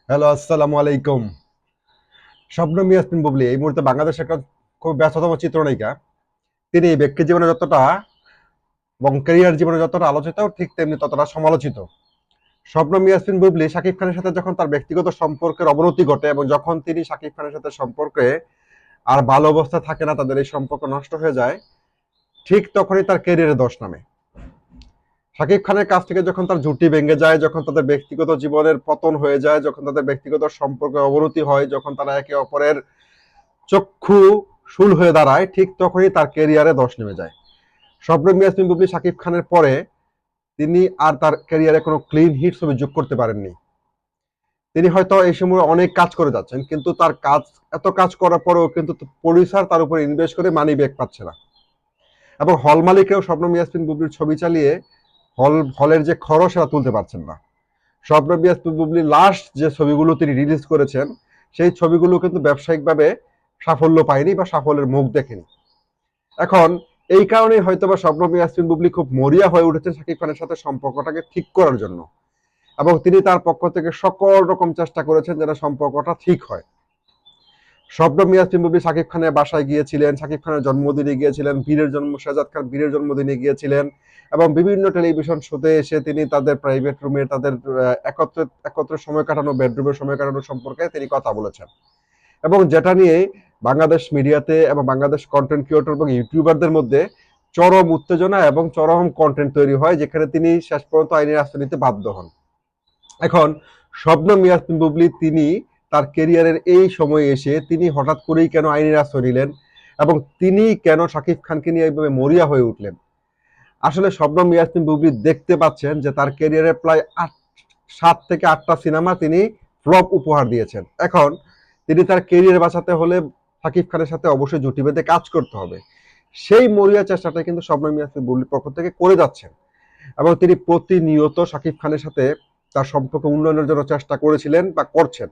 Hello, আসসালামু আলাইকুম। শবনম ইয়াসমিন বুবলি এই মুহূর্তে বাংলাদেশের একটা খুব ব্যস্ততম চিত্রনায়িকা। তিনি ব্যক্তি জীবনে যতটা এবং ক্যারিয়ার জীবনে যতটা আলোচিত, ঠিক তেমনি ততটা সমালোচিত। শবনম ইয়াসমিন বুবলি শাকিব খানের সাথে যখন তার ব্যক্তিগত সম্পর্কের অবনতি ঘটে এবং যখন তিনি শাকিব খানের সাথে সম্পর্কে আর ভালো অবস্থা থাকে না, তাদের এই সম্পর্ক নষ্ট হয়ে যায়, ঠিক তখনই তার ক্যারিয়ারে দোষ নামে। শাকিব খানের কাছ থেকে যখন তার জুটি ভেঙে যায়, যখন তাদের ব্যক্তিগত জীবনের পতন হয়ে যায়, যখন তাদের ব্যক্তিগত সম্পর্কে অবনতি হয়, যখন তারা একে অপরের চক্ষু শুল হয়ে দাঁড়ায়, ঠিক তখনই তার ক্যারিয়ারে ধস নেমে যায়। শবনম ইয়াসমিন বুবলি শাকিব খানের পরে তিনি আর তার ক্যারিয়ারে কোনো ক্লিন হিট ছবি যোগ করতে পারেননি। তিনি হয়তো এই সময় অনেক কাজ করে যাচ্ছেন, কিন্তু তার কাজ, এত কাজ করার পরেও কিন্তু প্রডিউসার তার উপরে ইনভেস্ট করে মানি ব্যাক পাচ্ছে না। এবং হল মালিকেও শবনম ইয়াসমিন বুবলির ছবি চালিয়ে হলের যে খরচ সেটা তুলতে পারছেন না। শবনম ইয়াসমিন বুবলি লাস্ট যে ছবিগুলো তিনি রিলিজ করেছেন, সেই ছবিগুলো কিন্তু ব্যবসায়িকভাবে সাফল্য পায়নি বা সাফল্যের মুখ দেখেনি। এখন এই কারণেই হয়তোবা শবনম ইয়াসমিন বুবলি খুব মরিয়া হয়ে উঠেছেন শাকিব খানের সাথে সম্পর্কটাকে ঠিক করার জন্য, এবং তিনি তার পক্ষ থেকে সকল রকম চেষ্টা করেছেন যেন সম্পর্কটা ঠিক হয়। শবনম ইয়াসমিন বুবলি শাকিব খানের বাসায় গিয়েছিলেন, শাকিব খানের জন্মদিনে গিয়েছিলেন, শাহজাদ খান বীরের জন্মদিনে গিয়েছিলেন, এবং বিভিন্ন টেলিভিশন শোতে এসে তিনি তাদের প্রাইভেট রুমে, তাদের একত্রে একত্রে সময় কাটানো, বেডরুমে সময় কাটানো সম্পর্কে তিনি কথা বলেছেন। এবং যেটা নিয়ে বাংলাদেশ মিডিয়াতে এবং বাংলাদেশ কন্টেন্ট ক্রিয়েটর এবং ইউটিউবারদের মধ্যে চরম উত্তেজনা এবং চরম কন্টেন্ট তৈরি হয়, যেখানে তিনি শেষ পর্যন্ত আইনের আশ্রয় নিতে বাধ্য হন। এখন শবনম ইয়াসমিন বুবলি তিনি তার ক্যারিয়ারের এই সময়ে এসে তিনি হঠাৎ করেই কেন আইনের আশ্রয় নিলেন, এবং তিনি কেন শাকিব খানকে নিয়ে এইভাবে মরিয়া হয়ে উঠলেন? আসলে শবনম ইয়াসমিন বুবলি দেখতে পাচ্ছেন যে তার ক্যারিয়ারে প্রায় 7 থেকে 8টা সিনেমা তিনি ফ্লপ উপহার দিয়েছেন। এখন তিনি তার ক্যারিয়ার বাঁচাতে হলে শাকিব খানের সাথে অবশ্যই জুটি বেঁধে কাজ করতে হবে। সেই মরিয়া চেষ্টাটা কিন্তু শবনম ইয়াসমিন বুবলির পক্ষ থেকে করে যাচ্ছেন, এবং তিনি প্রতিনিয়ত শাকিব খানের সাথে তার সম্পর্ক উন্নয়নের জন্য চেষ্টা করেছিলেন বা করছেন।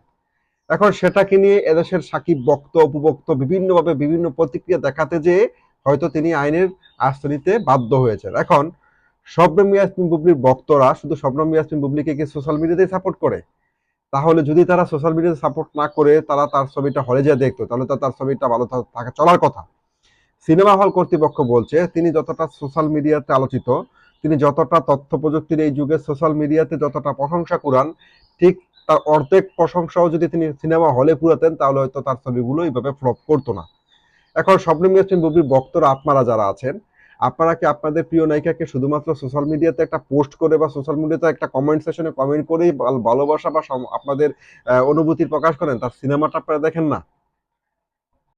এখন সেটাকে নিয়ে এদেশের সাকিব ভক্ত উপভক্ত বিভিন্নভাবে বিভিন্ন প্রতিক্রিয়া দেখাতে যেয়ে হয়তো তিনি আইনের আশ্রয় নিতে বাধ্য হয়েছেন। এখন শবনম ইয়াসমিন বুবলির ভক্তরা শুধু শবনম ইয়াসমিন বুবলিকে কি সোশ্যাল মিডিয়াতেই সাপোর্ট করে? তাহলে যদি তারা সোশ্যাল মিডিয়াতে সাপোর্ট না করে তারা তার ছবিটা হলে যেয়ে দেখতো, তাহলে তো তার ছবিটা ভালো থাকা চলার কথা। সিনেমা হল কর্তৃপক্ষ বলছে তিনি যতটা সোশ্যাল মিডিয়াতে আলোচিত, তিনি যতটা তথ্য প্রযুক্তির এই যুগে সোশ্যাল মিডিয়াতে যতটা প্রশংসা কুড়ান, ঠিক তার অর্ধেক প্রশংসাও যদি তিনি সিনেমা হলে কুড়াতেন, তাহলে হয়তো তার ছবিগুলো এইভাবে ফ্লপ করতো না। এখন শবনম ইয়াসমিন বুবলির ভক্তরা আপনারা যারা আছেন, আপনারা কি আপনাদের প্রিয় নায়িকাকে শুধুমাত্র সোশ্যাল মিডিয়াতে একটা পোস্ট করে বা সোশ্যাল মিডিয়াতে একটা কমেন্ট সেশনে কমেন্ট করেই ভালোবাসা বা আপনাদের অনুভূতির প্রকাশ করেন, তার সিনেমাটা আপনারা দেখেন না?